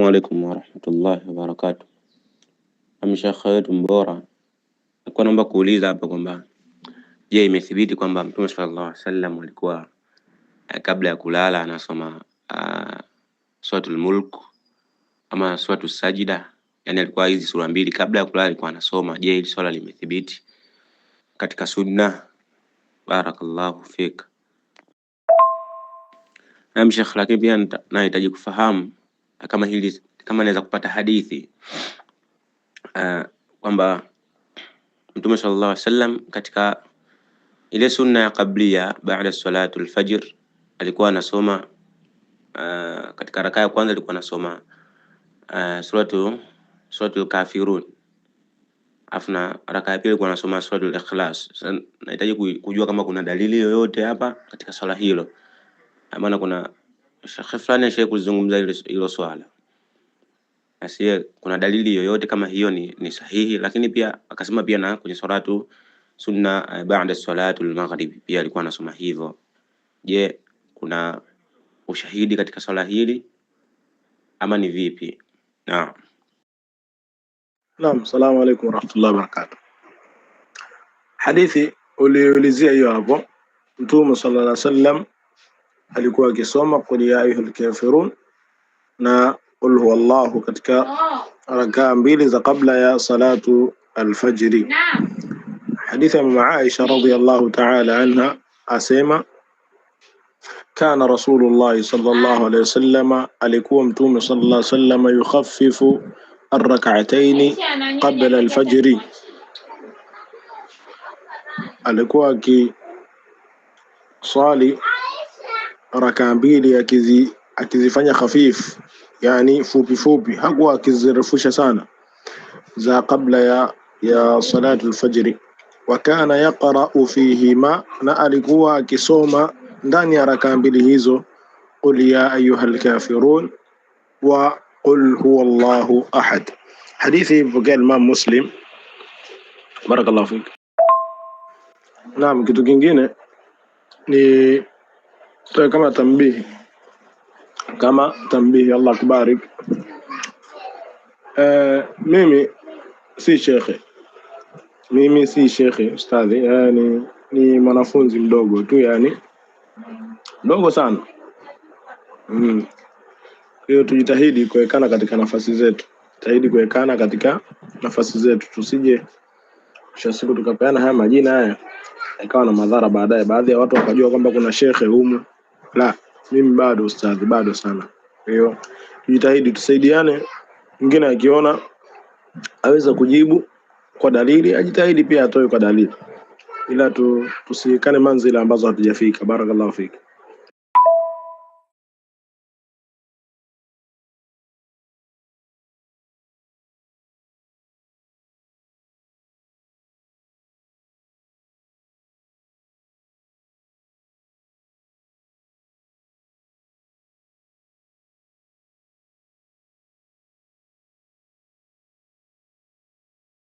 alaikum warahmatullahi wabarakatuh. Sheikh wetu mbora, nilikuwa naomba kuuliza hapa kwamba je, imethibiti kwamba Mtume sallallahu alaihi wasallam alikuwa kabla ya kulala anasoma suratul Mulk ama suratul Sajida? Yani alikuwa hizi sura mbili kabla ya kulala alikuwa anasoma. Je, hili swala limethibiti katika sunna? Barakallahu fik. Na Sheikh, lakini pia nahitaji kufahamu kama hili, kama naweza kupata hadithi kwamba Mtume sallallahu alaihi wasallam katika ile sunna ya qablia baada salatul fajr alikuwa anasoma katika rakaa ya kwanza alikuwa anasoma suratul kafirun, afna rakaa ya pili alikuwa anasoma suratul ikhlas. Sasa nahitaji kujua kama kuna dalili yoyote hapa katika swala hilo, maana kuna shekhe fulani ashakuzungumza hilo swala, asiye kuna dalili yoyote kama hiyo ni sahihi. Lakini pia akasema pia na kwenye suratu sunna baada salatul maghrib pia alikuwa anasoma hivyo. Je, kuna ushahidi katika swala hili ama ni vipi? Naam, salamu alaykum warahmatullahi wabarakatuh. Hadithi uliulizia hiyo hapo, Mtume sallallahu alaihi wasallam alikuwa akisoma qul ya ayyuhal kafirun na qul huwallahu katika rakaa mbili za kabla ya salatu alfajri. Hadithi ya Mama Aisha radhiyallahu ta'ala anha asema kana Rasulullah sallallahu alayhi wasallam, alikuwa Mtume sallallahu alayhi wasallam yukhaffifu الركعتين قبل الفجر, alikuwa akiswali rakaa mbili akizifanya khafif, yani fupi fupi, hakuwa akizirefusha sana za kabla ya salatu al-fajr. Wa kana yaqra'u fihima, na alikuwa akisoma ndani ya rakaa mbili hizo qul ya ayyuhal kafirun wa qul huwallahu ahad. Hadithi ipokea Imam Muslim. Barakallahu fik. Naam, kitu kingine ni kama tambihi, Allah kubarik. Mimi si shekhe ustadhi, yani ni mwanafunzi mdogo tu, yani mdogo sana. Hiyo tujitahidi kuwekana katika nafasi zetu, tusije kisha siku tukapeana haya majina haya ikawa na madhara baadaye, baadhi ya watu wakajua kwamba kuna shekhe humu. La, mimi bado ustadhi, bado sana. Kwa hiyo tujitahidi, tusaidiane. Mwingine akiona aweza kujibu kwa dalili, ajitahidi pia atoe kwa dalili, ila tusikane manzila ambazo hatujafika. Barakallahu fiki.